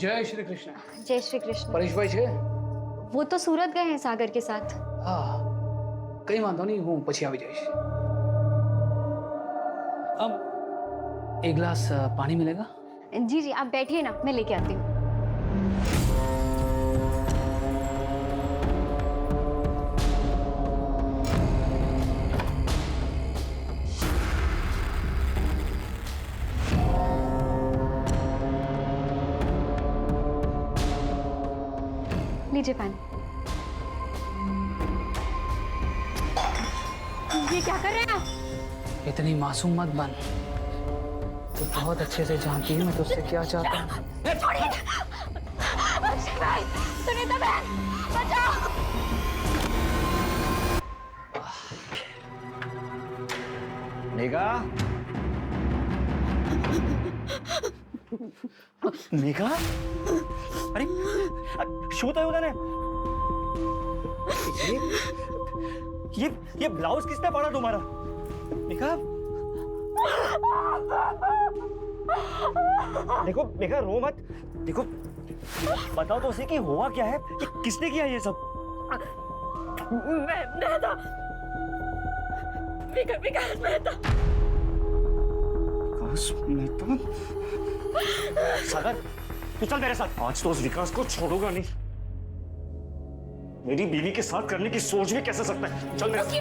जय श्री कृष्ण। जय श्री कृष्ण। परेश भाई છે? वो तो सूरत गए हैं सागर के साथ। હા, કઈ વાંધો નહીં, હું પછી આવી જઈશ। अब एक गिलास पानी मिलेगा? जी जी, आप बैठिए ना, मैं लेके आती हूँ। लीजिए पानी। ये क्या कर रहे हैं आप? इतनी मासूम मत बन। तू बहुत अच्छे से जानती है मैं तुझसे क्या चाहता हूँ। छोड़िए। अक्षय भाई, सुनीता बहन, बचाओ। मेघा, मेघा, अरे શું થયું તને? ये ब्लाउज किसने फाड़ा तुम्हारा? मेघा, देखो मेघा रो मत। देखो बताओ तो उसे कि हुआ क्या है, कि किसने किया ये सब? मैं था विकास मेहता। विकास मेहता? सागर तू चल मेरे साथ। आज तो उस विकास को छोड़ूंगा नहीं। मेरी बीवी के साथ करने की सोच भी कैसे सकता है? चल मेरे साथ।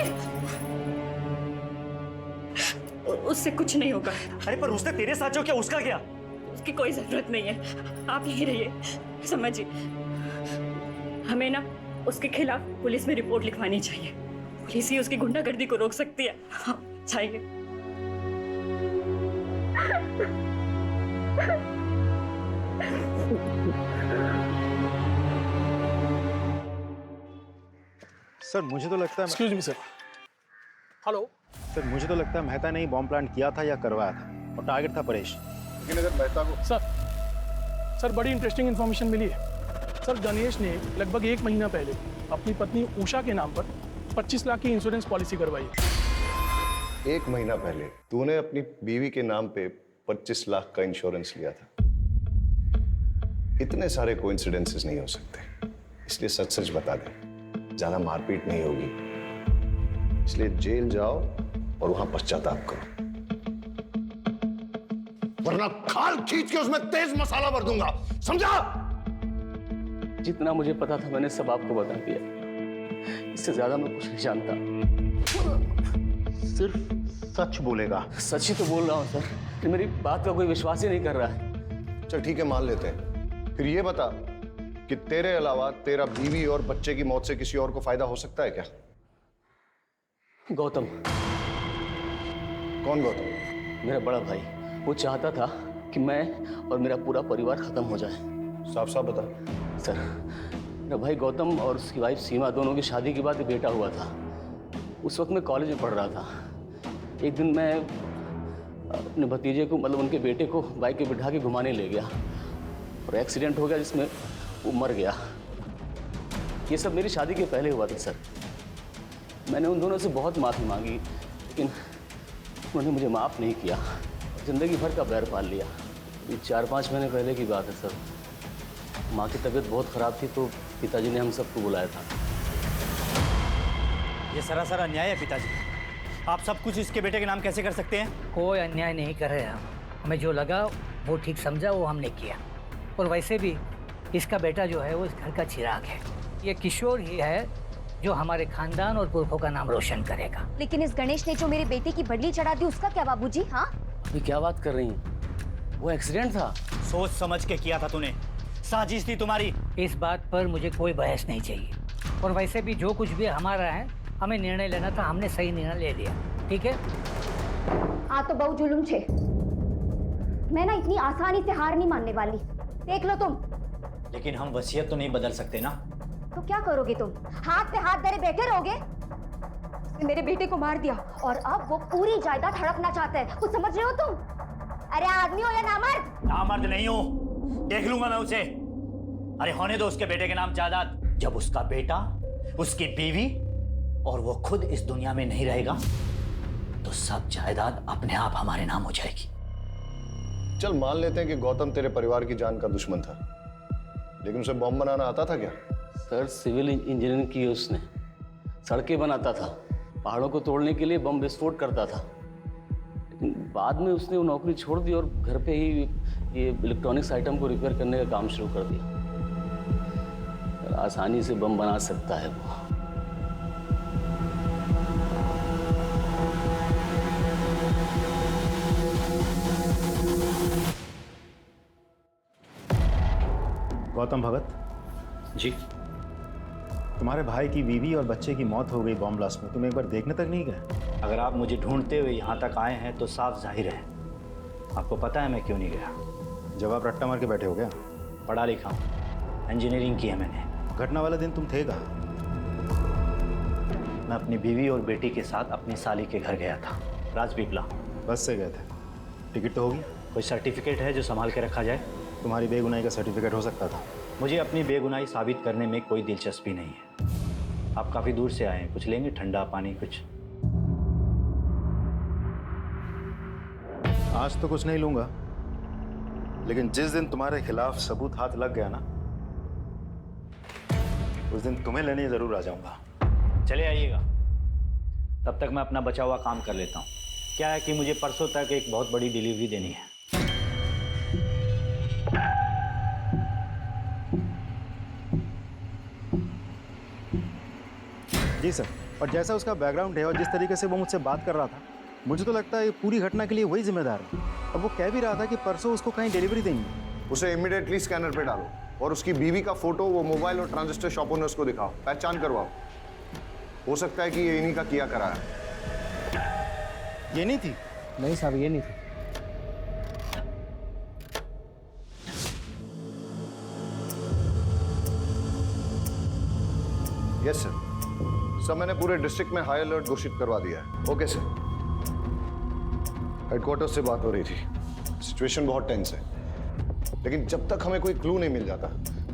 उससे कुछ नहीं होगा। अरे पर उसने तेरे साथ जो किया उसका क्या? उसकी कोई जरूरत नहीं है, आप यहीं रहिए। समझिए, हमें ना उसके खिलाफ पुलिस में रिपोर्ट लिखवानी चाहिए। पुलिस ही उसकी गुंडागर्दी को रोक सकती है। हाँ, चाहिए। सर मुझे तो लगता है excuse me sir. Hello sir मुझे तो लगता है मेहता ने ही बॉम्ब प्लांट किया था या करवाया था और टारगेट था परेश। लेकिन अगर मेहता को सर बड़ी इंटरेस्टिंग इन्फॉर्मेशन मिली है। सर गणेश ने लगभग 1 महीना पहले अपनी पत्नी उषा के नाम पर 25 लाख की इंश्योरेंस पॉलिसी करवाई। 1 महीना पहले तूने अपनी बीवी के नाम पे 25 लाख का इंश्योरेंस लिया था। इतने सारे कोइंसिडेंसेस नहीं हो सकते, इसलिए सच सच बता दे। ज्यादा मारपीट नहीं होगी, इसलिए जेल जाओ और वहां पश्चाताप करो, वरना खाल खींच के उसमें तेज मसाला भर दूंगा, समझा? जितना मुझे पता था मैंने सब आपको बता दिया। इससे ज्यादा मैं कुछ नहीं जानता। सिर्फ सच बोलेगा। सच ही तो बोल रहा हूँ सर, मेरी बात का कोई विश्वास ही नहीं कर रहा है। चल ठीक है, मान लेते हैं। फिर ये बता कि तेरे अलावा तेरा बीवी और बच्चे की मौत से किसी और को फायदा हो सकता है क्या? गौतम। कौन गौतम? मेरा बड़ा भाई। वो चाहता था कि मैं और मेरा पूरा परिवार खत्म हो जाए। साफ साफ बता। सर मेरा भाई गौतम और उसकी वाइफ सीमा दोनों की शादी के बाद एक बेटा हुआ था। उस वक्त मैं कॉलेज में पढ़ रहा था। एक दिन मैं अपने भतीजे को, मतलब उनके बेटे को बाइक पे बिठा के घुमाने ले गया और एक्सीडेंट हो गया जिसमें वो मर गया। ये सब मेरी शादी के पहले हुआ था सर। मैंने उन दोनों से बहुत माफ़ी मांगी, लेकिन उन्होंने मुझे माफ़ नहीं किया। ज़िंदगी भर का बैर पाल लिया। ये 4-5 महीने पहले की बात है सर। माँ की तबीयत बहुत ख़राब थी तो पिताजी ने हम सबको बुलाया था। ये सरासर अन्याय है पिताजी। आप सब कुछ इसके बेटे के नाम कैसे कर सकते हैं? कोई अन्याय नहीं कर रहे हम। हमें जो लगा वो ठीक समझा, वो हमने किया। और वैसे भी इसका बेटा जो है वो इस घर का चिराग है। ये किशोर ही है जो हमारे खानदान और पुरखों का नाम रोशन करेगा। लेकिन इस गणेश ने जो मेरे बेटे की बदली चढ़ा दी, उसका क्या बाबूजी? हाँ, अभी क्या बात कर रही हैं? वो एक्सीडेंट था। सोच समझ के किया था तूने, साजिश थी तुम्हारी। इस बात पर मुझे कोई बहस नहीं चाहिए। और वैसे भी जो कुछ भी हमारा है, हमें निर्णय लेना था, हमने सही निर्णय ले लिया। ठीक है? आ तो बहु जुलूम छे। मैं ना इतनी आसानी से हार नहीं मानने वाली। देख लो तुम। लेकिन हम वसीयत तो नहीं बदल सकते ना। तो क्या करोगे तुम? हाथ पे हाथ धरे बैठे रहोगे? उसने मेरे बेटे को मार दिया और अब वो पूरी जायदाद हड़पना चाहता है। कुछ समझ रहे हो तुम? अरे आदमी हो या नामर्द? नामर्द नहीं हूं, देख लूंगा मैं उसे। अरे होने दो उसके बेटे के नाम जायदाद। जब उसका बेटा, उसकी बीवी और वो खुद इस दुनिया में नहीं रहेगा तो सब जायदाद अपने आप हमारे नाम हो जाएगी। चल मान लेते हैं कि गौतम तेरे परिवार की जान का दुश्मन था, लेकिन उसे बॉम्ब बनाना आता था क्या? सर सिविल इंजीनियरिंग की है उसने, सड़कें बनाता था, पहाड़ों को तोड़ने के लिए बम विस्फोट करता था। लेकिन बाद में उसने वो नौकरी छोड़ दी और घर पे ही ये इलेक्ट्रॉनिक्स आइटम को रिपेयर करने का काम शुरू कर दिया। आसानी से बम बना सकता है वो। गौतम भगत जी, तुम्हारे भाई की बीवी और बच्चे की मौत हो गई बॉम्ब ब्लास्ट में, तुम एक बार देखने तक नहीं गए? अगर आप मुझे ढूंढते हुए यहाँ तक आए हैं तो साफ जाहिर है आपको पता है मैं क्यों नहीं गया। जवाब रट्टा मार के बैठे हो क्या? पढ़ा लिखा हूँ, इंजीनियरिंग की है मैंने। घटना वाला दिन तुम थे कहाँ? मैं अपनी बीवी और बेटी के साथ अपनी साली के घर गया था, राजपीपला। बस से गए थे? टिकट तो होगी? कोई सर्टिफिकेट है जो संभाल के रखा जाए? तुम्हारी बेगुनाही का सर्टिफिकेट हो सकता था। मुझे अपनी बेगुनाही साबित करने में कोई दिलचस्पी नहीं है। आप काफ़ी दूर से आए हैं, कुछ लेंगे? ठंडा पानी कुछ? आज तो कुछ नहीं लूंगा, लेकिन जिस दिन तुम्हारे खिलाफ सबूत हाथ लग गया ना, उस दिन तुम्हें लेने जरूर आ जाऊंगा। चले आइएगा, तब तक मैं अपना बचा हुआ काम कर लेता हूँ। क्या है कि मुझे परसों तक एक बहुत बड़ी डिलीवरी देनी है। जी सर, और जैसा उसका बैकग्राउंड है और जिस तरीके से वो मुझसे बात कर रहा था, मुझे तो लगता है पूरी घटना के लिए वही जिम्मेदार है। और वो कह भी रहा था कि परसों उसको कहीं डिलीवरी देंगे। उसे इमीडिएटली स्कैनर पे डालो और उसकी बीवी का फोटो वो मोबाइल और ट्रांजिस्टर शॉप ओनर्स को दिखाओ, पहचान करवाओ। हो सकता है कि ये इन्हीं का किया करा है। ये नहीं थी? नहीं साहब, ये नहीं थी। यस सर, सर मैंने पूरे डिस्ट्रिक्ट में हाई अलर्ट घोषित करवा दिया है। Okay sir. हेडक्वार्टर से बात हो रही थी, सिचुएशन बहुत टेंस है, लेकिन जब तक हमें कोई क्लू नहीं मिल जाता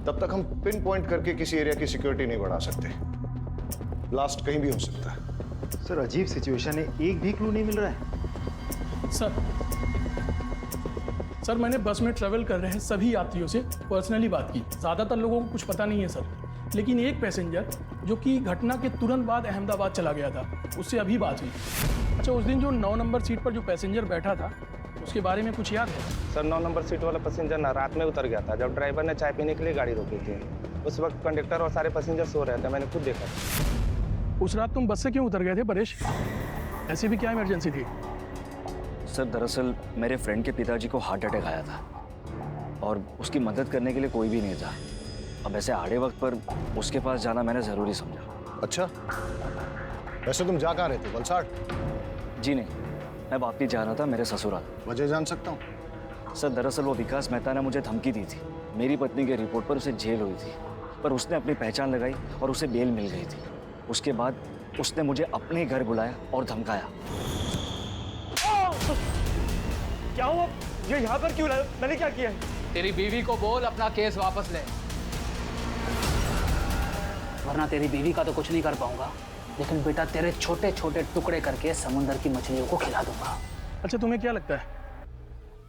तब तक हम पिन पॉइंट करके किसी एरिया की सिक्योरिटी नहीं बढ़ा सकते। ब्लास्ट कहीं भी हो सकता है। सर अजीब सिचुएशन है, एक भी क्लू नहीं मिल रहा है। सर मैंने बस में ट्रैवल कर रहे हैं सभी यात्रियों से पर्सनली बात की। ज़्यादातर लोगों को कुछ पता नहीं है सर, लेकिन एक पैसेंजर जो कि घटना के तुरंत बाद अहमदाबाद चला गया था, उससे अभी बात हुई। अच्छा, उस दिन जो 9 नंबर सीट पर जो पैसेंजर बैठा था, उसके बारे में कुछ याद है? सर 9 नंबर सीट वाला पैसेंजर ना रात में उतर गया था, जब ड्राइवर ने चाय पीने के लिए गाड़ी रोकी थी। उस वक्त कंडक्टर और सारे पैसेंजर सो रहे थे, मैंने खुद देखा। उस रात तुम बस से क्यों उतर गए थे परेश? ऐसी भी क्या इमरजेंसी थी? सर दरअसल मेरे फ्रेंड के पिताजी को हार्ट अटैक आया था और उसकी मदद करने के लिए कोई भी नहीं था। अब ऐसे आड़े वक्त पर उसके पास जाना मैंने ज़रूरी समझा। अच्छा, वैसे तुम जा कहाँ रहे थे? वलसाड़? जी नहीं, मैं वापिस जा रहा था मेरे ससुराल। वजह जान सकता हूँ? सर दरअसल वो विकास मेहता ने मुझे धमकी दी थी। मेरी पत्नी के रिपोर्ट पर उसे जेल हुई थी, पर उसने अपनी पहचान लगाई और उसे बेल मिल गई थी। उसके बाद उसने मुझे अपने घर बुलाया और धमकाया। क्या हुआ? ये यहाँ पर क्यों लाया? मैंने क्या किया है? तेरी बीवी को बोल अपना केस वापस ले, वरना तेरी बीवी का तो कुछ नहीं कर पाऊंगा, लेकिन बेटा तेरे छोटे छोटे टुकड़े करके समुद्र की मछलियों को खिला दूंगा। अच्छा, तुम्हें क्या लगता है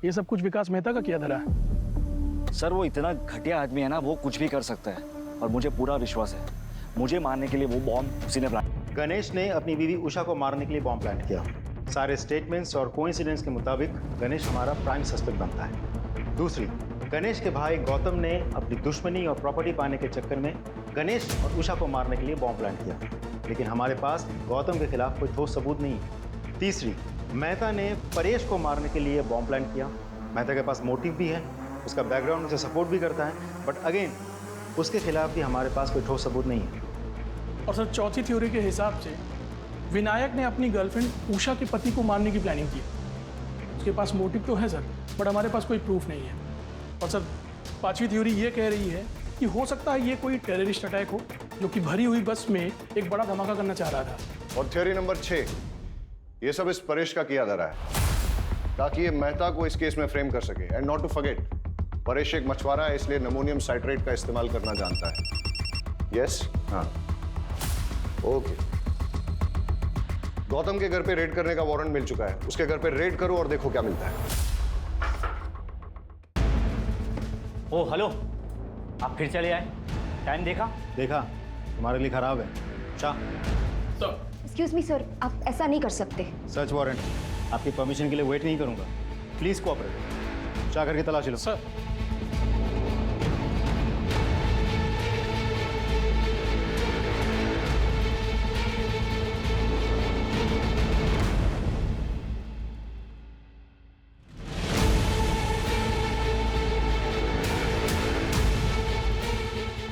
ये सब कुछ विकास मेहता का किया धरा है? सर वो इतना घटिया आदमी है ना, वो कुछ भी कर सकता है और मुझे पूरा विश्वास है मुझे मारने के लिए वो बॉम्ब उसी ने प्लान। गणेश ने अपनी बीवी उषा को मारने के लिए बॉम्ब प्लांट किया। सारे स्टेटमेंट्स और कोइंसिडेंस के मुताबिक गणेश हमारा प्राइम सस्पेक्ट बनता है। दूसरी, गणेश के भाई गौतम ने अपनी दुश्मनी और प्रॉपर्टी पाने के चक्कर में गणेश और उषा को मारने के लिए बॉम्ब प्लांट किया, लेकिन हमारे पास गौतम के खिलाफ कोई ठोस सबूत नहीं है। तीसरी, मेहता ने परेश को मारने के लिए बॉम्ब प्लांट किया। मेहता के पास मोटिव भी है, उसका बैकग्राउंड उसे सपोर्ट भी करता है, बट अगेन उसके खिलाफ भी हमारे पास कोई ठोस सबूत नहीं है। और सर चौथी थ्योरी के हिसाब से विनायक ने अपनी गर्लफ्रेंड उषा के पति को मारने की प्लानिंग की। उसके पास मोटिव तो है सर, बट हमारे पास कोई प्रूफ नहीं है। और सर पांचवी थ्योरी ये कह रही है कि हो सकता है ये कोई टेररिस्ट अटैक हो जो कि भरी हुई बस में एक बड़ा धमाका करना चाह रहा था। और थ्योरी नंबर 6, ये सब इस परेश का किया जा रहा है ताकि ये मेहता को इस केस में फ्रेम कर सके। And not to forget, Paresh एक मछुआरा है, इसलिए अमोनियम साइट्रेट का इस्तेमाल करना जानता है। यस? हाँ, ओके। गौतम के घर पे रेड करने का वारंट मिल चुका है, उसके घर पे रेड करो और देखो क्या मिलता है। ओ हेलो, आप फिर चले आए, टाइम देखा? देखा, तुम्हारे लिए खराब है। चाह, एक्सक्यूज मी सर, आप ऐसा नहीं कर सकते। सर्च वारंट, आपकी परमिशन के लिए वेट नहीं करूंगा। Please cooperate. चाह करके तलाशी लो। सर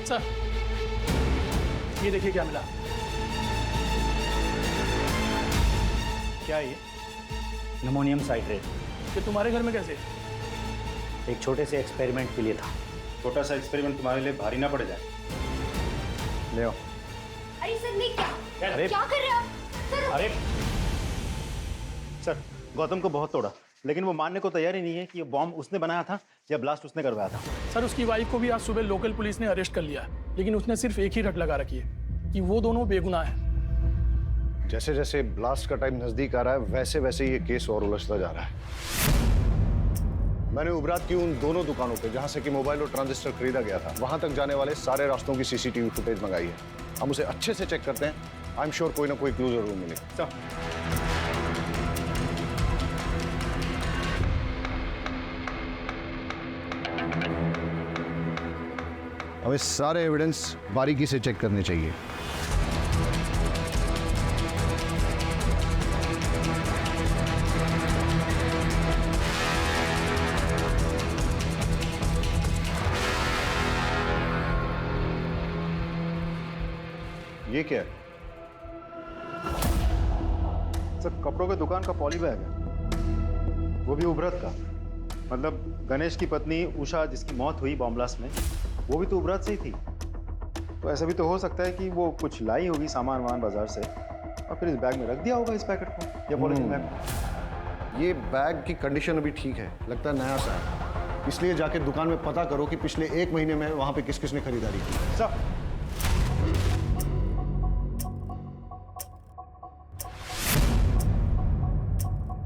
सर, ये देखिए क्या मिला। क्या है ये? नमोनियम साइट्रेट। ये तुम्हारे घर में कैसे? एक छोटे से एक्सपेरिमेंट के लिए था। छोटा सा एक्सपेरिमेंट तुम्हारे लिए भारी ना पड़ जाए। ले आओ। अरे सर, मैं क्या अरे क्या कर रहे हो आप? सर अरे सर, गौतम को बहुत तोड़ा, लेकिन वो मानने को तैयार ही नहीं है कि ये बॉम्ब उसने बनाया था या ब्लास्ट उसने करवाया था। सर, उसकी वाइफ को भी आज सुबह लोकल पुलिस ने अरेस्ट कर लिया, लेकिन उसने सिर्फ एक ही रट लगा रखी है कि वो दोनों बेगुनाह हैं। जैसे जैसे ब्लास्ट का टाइम नजदीक आ रहा है वैसे वैसे ये केस और उलझता जा रहा है। मैंने उबरात की उन दोनों दुकानों पे जहां से कि मोबाइल और ट्रांजिस्टर खरीदा गया था वहां तक जाने वाले सारे रास्तों की सीसीटीवी फुटेज मंगाई है। हम उसे अच्छे से चेक करते हैं। आई एम श्योर कोई ना कोई क्लू जरूर मिलेगा। हमें सारे एविडेंस बारीकी से चेक करने चाहिए। ये क्या है? सर, कपड़ों के दुकान का पॉली बैग है, वो भी उबरत का। मतलब गणेश की पत्नी उषा जिसकी मौत हुई बॉम्ब ब्लास्ट में, वो भी तो उबरत से ही थी। तो ऐसा भी तो हो सकता है कि वो कुछ लाई होगी सामान वामान बाजार से और फिर इस बैग में रख दिया होगा, इस पैकेट को या पॉलिथीन बैग। ये बैग की कंडीशन अभी ठीक है, लगता है नया सा है। इसलिए जाके दुकान में पता करो कि पिछले 1 महीने में वहां पे किस किसने खरीदारी की। सर,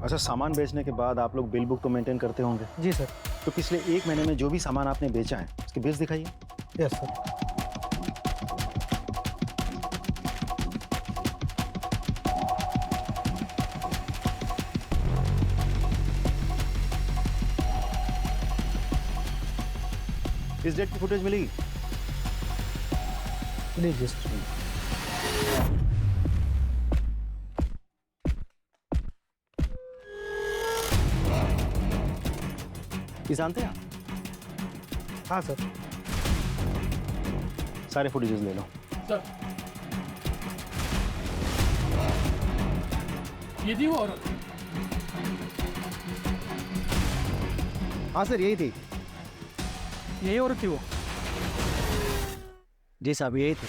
अच्छा, सामान बेचने के बाद आप लोग बिल बुक तो मेंटेन करते होंगे? जी सर। तो पिछले 1 महीने में जो भी सामान आपने बेचा है उसके बिल्स दिखाइए। Yes sir. इस डेट की फुटेज मिलेगी? लीजिए सर। ये जानते हैं आप? हाँ सर। सारे फुटेजेस ले लो। सर, ये थी वो औरत? हाँ सर, यही थी। यही औरत थी वो? जी साहब, यही थी।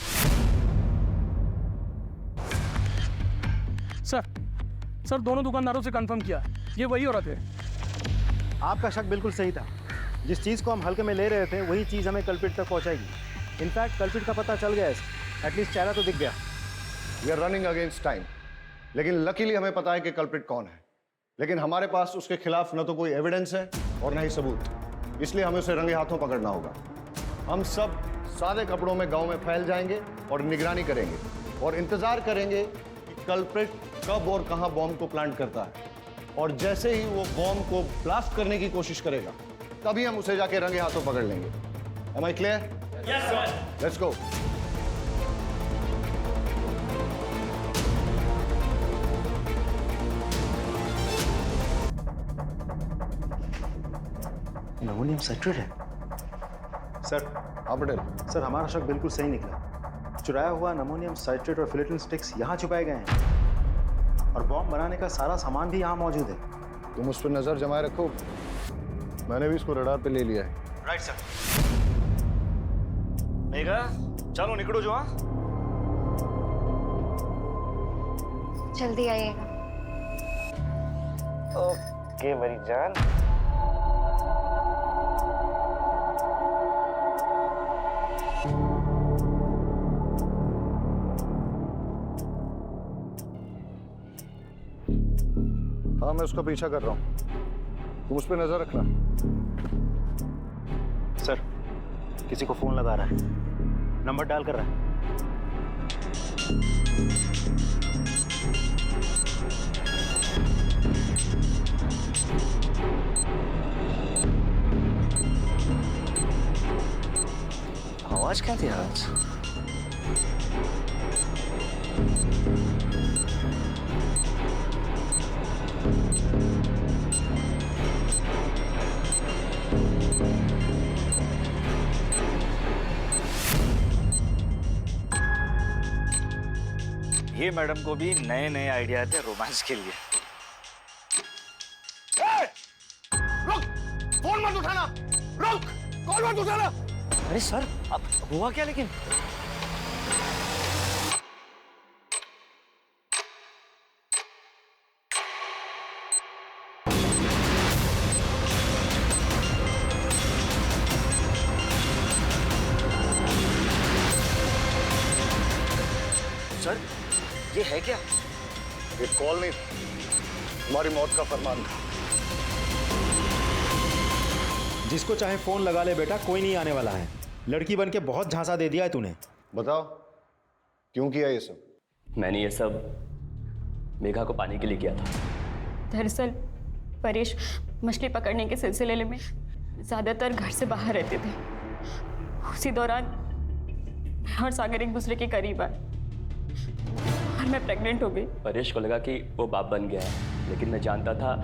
सर, दोनों दुकानदारों से कंफर्म किया, ये वही औरत है। आपका शक बिल्कुल सही था। जिस चीज़ को हम हल्के में ले रहे थे वही चीज़ हमें कल्प्रिट तक पहुंचाएगी। इनफैक्ट कल्प्रिट का पता चल गया है, एटलीस्ट चेहरा तो दिख गया। We are running against time, लेकिन लकीली हमें पता है कि कल्प्रिट कौन है। लेकिन हमारे पास उसके खिलाफ न तो कोई एविडेंस है और न ही सबूत, इसलिए हमें उसे रंगे हाथों पकड़ना होगा। हम सब सादे कपड़ों में गांव में फैल जाएंगे और निगरानी करेंगे और इंतजार करेंगे कि कल्प्रिट कब और कहां बॉम्ब को प्लांट करता है। और जैसे ही वो बॉम्ब को ब्लास्ट करने की कोशिश करेगा तभी हम उसे जाके रंगे हाथों पकड़ लेंगे। Am I clear? Yes sir. Let's go. Ammonium citrate है सर। हाँ पटेल। सर, हमारा शक बिल्कुल सही निकला। चुराया हुआ नमोनियम साइट्रेट और फिलेटिन स्टिक्स यहाँ छुपाए गए हैं और बॉम्ब बनाने का सारा सामान भी यहाँ मौजूद है। तुम उस पर नजर जमाए रखो, मैंने भी इसको रडार पे ले लिया है। Right sir. मेघा, चलो निकलो जो। हाँ, जल्दी आइएगा। ओके मेरी जान। हाँ, मैं उसका पीछा कर रहा हूँ, तुम उस पर नजर रखना। सर, किसी को फोन लगा रहा है, नंबर डायल कर रहा है। आवाज क्या थी आज? ये मैडम को भी नए नए आइडिया थे रोमांस के लिए। रुक! फोन मत उठाना! रुक! कॉल मत उठाना! अरे सर, अब हुआ क्या लेकिन? सर, ये है क्या? ये कॉल नहीं, तुम्हारी मौत का फरमान था। जिसको चाहे फोन लगा ले बेटा, कोई नहीं आने वाला है। लड़की बन के बहुत झांसा दे दिया है तूने। बताओ, क्यों किया ये सब? मैंने ये सब मेघा को पाने के लिए किया था। दरअसल परेश मछली पकड़ने के सिलसिले में ज़्यादातर घर से बाहर रहते थे। उसी दौरान मैं और सागर एक दूसरे के करीब आए और मैं प्रेग्नेंट हो गई। परेश को लगा कि वो बाप बन गया है, लेकिन मैं जानता था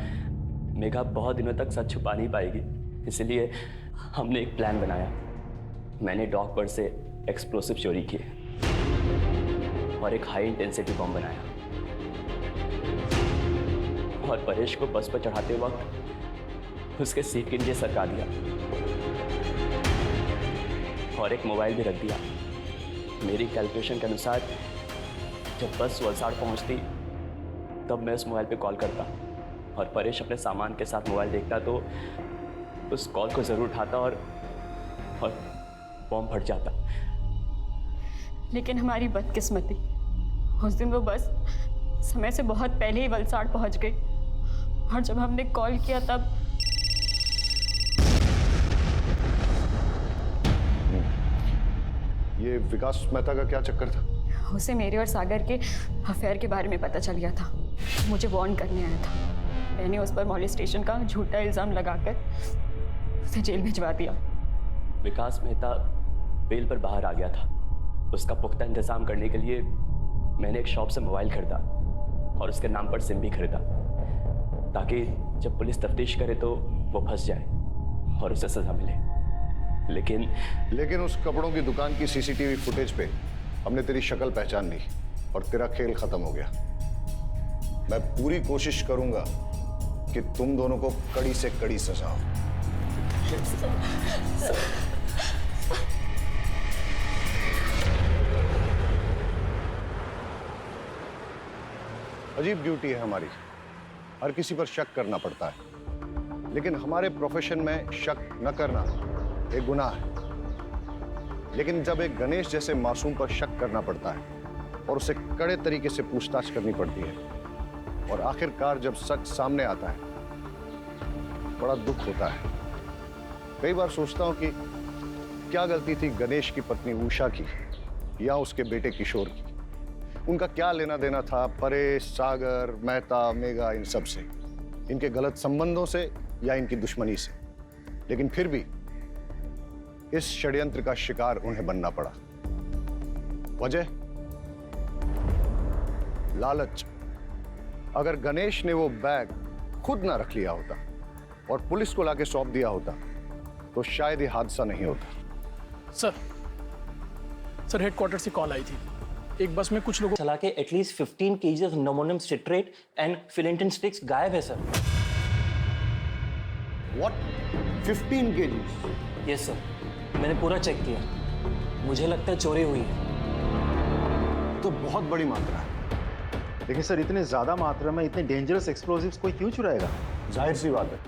मेघा बहुत दिनों तक सच छुपा नहीं पाएगी। इसलिए हमने एक प्लान बनाया। मैंने डॉग पर से एक्सप्लोसिव चोरी किए और एक हाई इंटेंसिटी बम बनाया और परेश को बस पर चढ़ाते वक्त उसके सीट के नीचे सरका दिया और एक मोबाइल भी रख दिया। मेरी कैलकुलेशन के अनुसार जब बस वलसाड़ पहुंचती तब मैं उस मोबाइल पे कॉल करता और परेश अपने सामान के साथ मोबाइल देखता तो उस कॉल को ज़रूर उठाता और बॉम्ब फट जाता। लेकिन हमारी बदकिस्मती, उस दिन वो बस समय से बहुत पहले ही वलसाड़ पहुंच गई और जब हमने कॉल किया तब ये विकास मेहता का क्या चक्कर था? उसे मेरे और सागर के अफेयर के बारे में पता चल गया था। मुझे वार्न करने आया था। मैंने उस पर मॉलेस्टेशन का झूठा इल्ज़ाम लगाकर उसे जेल भिजवा दिया। विकास मेहता बेल पर बाहर आ गया था। उसका पुख्ता इंतजाम करने के लिए मैंने एक शॉप से मोबाइल खरीदा और उसके नाम पर सिम भी खरीदा ताकि जब पुलिस तफ्तीश करे तो वो फंस जाए और उसे सजा मिले। लेकिन उस कपड़ों की दुकान की सीसीटीवी फुटेज पे हमने तेरी शक्ल पहचान ली और तेरा खेल खत्म हो गया। मैं पूरी कोशिश करूंगा कि तुम दोनों को कड़ी से कड़ी सजा हो। अजीब ड्यूटी है हमारी, हर किसी पर शक करना पड़ता है, लेकिन हमारे प्रोफेशन में शक न करना एक गुनाह है। लेकिन जब एक गणेश जैसे मासूम पर शक करना पड़ता है और उसे कड़े तरीके से पूछताछ करनी पड़ती है और आखिरकार जब सच सामने आता है, बड़ा दुख होता है। कई बार सोचता हूं कि क्या गलती थी गणेश की पत्नी उषा की या उसके बेटे किशोर की। उनका क्या लेना देना था परेश, सागर, मेहता, मेघा, इन सब से, इनके गलत संबंधों से या इनकी दुश्मनी से। लेकिन फिर भी इस षड्यंत्र का शिकार उन्हें बनना पड़ा। वजह लालच। अगर गणेश ने वो बैग खुद ना रख लिया होता और पुलिस को लाके सौंप दिया होता तो शायद ये हादसा नहीं होता। सर हेडक्वार्टर से कॉल आई थी। एक बस में कुछ लोगों चला के at least 15 kg of ammonium citrate and gelatin sticks गायब है sir. What? 15 kg? Yes sir, मैंने पूरा चेक किया। मुझे लगता है चोरी हुई है। तो बहुत बड़ी मात्रा है। लेकिन सर इतने ज्यादा मात्रा में इतने डेंजरस एक्सप्लोजिव्स कोई क्यों चुराएगा? जाहिर सी बात है,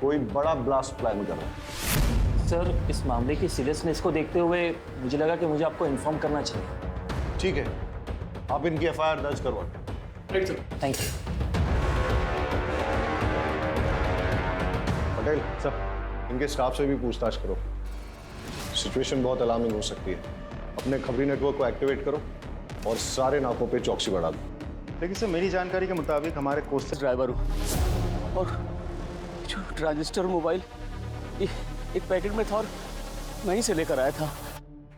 कोई बड़ा ब्लास्ट प्लान कर रहा है। सर इस मामले की सीरियसनेस को देखते हुए मुझे लगा कि मुझे आपको इन्फॉर्म करना चाहिए। ठीक है, आप इनकी एफआईआर दर्ज करवा। Thank you. पटेल सर, इनके स्टाफ से भी पूछताछ करो। सिचुएशन बहुत अलार्मिंग हो सकती है। अपने खबरी नेटवर्क को एक्टिवेट करो और सारे नाकों पे चौकसी बढ़ा दो। लेकिन सर मेरी जानकारी के मुताबिक हमारे कोस्टल ड्राइवर हूँ और जो ट्रांजिस्टर मोबाइल एक पैकेट में था और वहीं से लेकर आया था।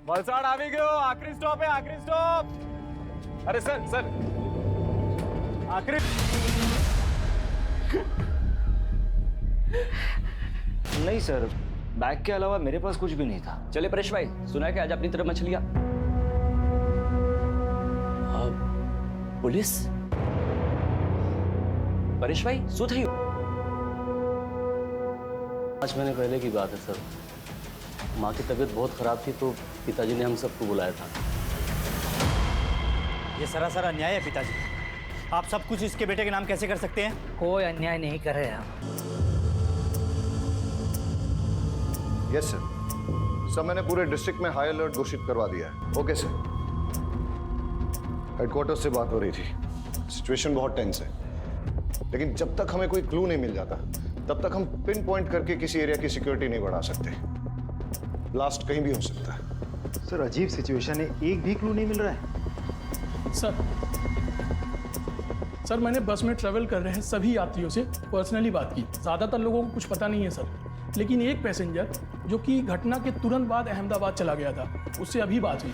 वलसाड़ आ गए हो, आखिरी स्टॉप है, आखिरी स्टॉप। अरे सर आखिरी। नहीं सर, बैग के अलावा मेरे पास कुछ भी नहीं था। चले परेश भाई, सुना है कि आज अपनी तरफ मछलियां पुलिस। परेश भाई सुध ही 5 महीने पहले की बात है सर। माँ की तबीयत बहुत खराब थी तो पिताजी ने हम सबको बुलाया था। ये सरासर अन्याय है पिताजी। आप सब कुछ इसके बेटे के नाम कैसे कर सकते हैं? कोई अन्याय नहीं कर रहे हम। यस सर, मैंने पूरे डिस्ट्रिक्ट में हाई अलर्ट घोषित करवा दिया है। Okay sir. हेडक्वार्टर से बात हो रही थी, सिचुएशन बहुत टेंस है, लेकिन जब तक हमें कोई क्लू नहीं मिल जाता तब तक हम पिन पॉइंट करके किसी एरिया की सिक्योरिटी नहीं बढ़ा सकते। ब्लास्ट कहीं भी हो सकता है। सर अजीब सिचुएशन है, एक भी क्लू नहीं मिल रहा है। सर मैंने बस में ट्रेवल कर रहे सभी यात्रियों से पर्सनली बात की। ज़्यादातर लोगों को कुछ पता नहीं है सर, लेकिन एक पैसेंजर जो कि घटना के तुरंत बाद अहमदाबाद चला गया था, उससे अभी बात हुई।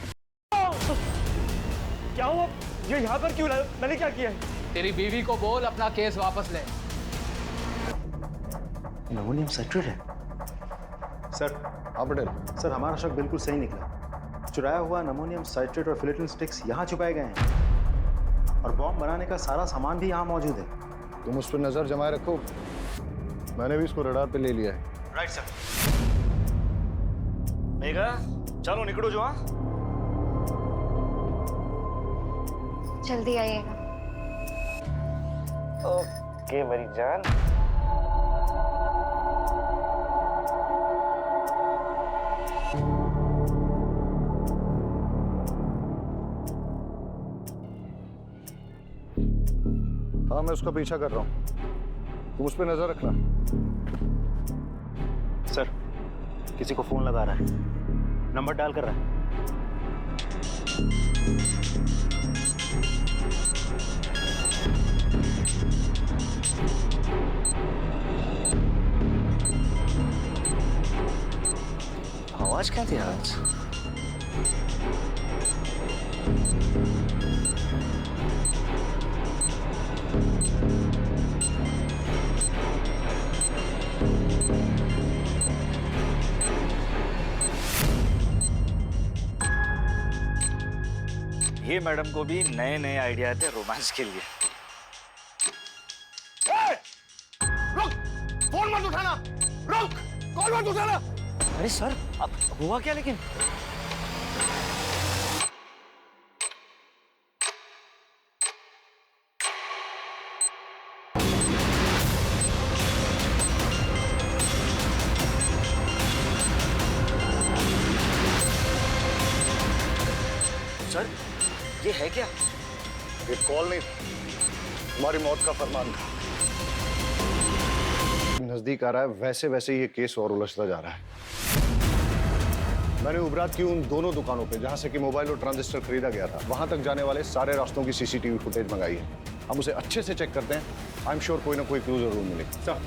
क्या हुआ? ये यहाँ पर क्यों लाया? मैंने क्या किया है? तेरी बीवी को बोल अपना केस वापस ले। नमोनियम साइट्रेट है सर। हाँ पटेल। सर हमारा शक बिल्कुल सही निकला। चुराया हुआ नमोनियम साइट्रेट और फिलेटिन स्टिक्स यहाँ छुपाए गए हैं और बॉम्ब बनाने का सारा सामान भी यहाँ मौजूद है। तुम उस पर नजर जमाए रखो, मैंने भी इसको रडार पे ले लिया है। Right sir. मेघा चलो निकलो जो। हाँ जल्दी आइएगा। ओके मेरी जान। हाँ मैं उसका पीछा कर रहा हूँ, तुम उस पर नजर रखना। सर किसी को फोन लगा रहा है, नंबर डायल कर रहा है। आवाज क्या थी आज? ये मैडम को भी नए नए आइडिया थे रोमांस के लिए। रुक! फोन मत उठाना! रुक! कॉल मत उठाना! अरे सर अब हुआ क्या? लेकिन सर ये है क्या? ये कॉल नहीं था, तुम्हारी मौत का फरमान था। नजदीक आ रहा है, वैसे वैसे ये केस और उलझता जा रहा है। मैंने उबरात की उन दोनों दुकानों पे जहां से कि मोबाइल और ट्रांजिस्टर खरीदा गया था, वहां तक जाने वाले सारे रास्तों की सीसीटीवी फुटेज मंगाई है। हम उसे अच्छे से चेक करते हैं। आई एम श्योर कोई ना कोई क्लू जरूर मिलेगा। सर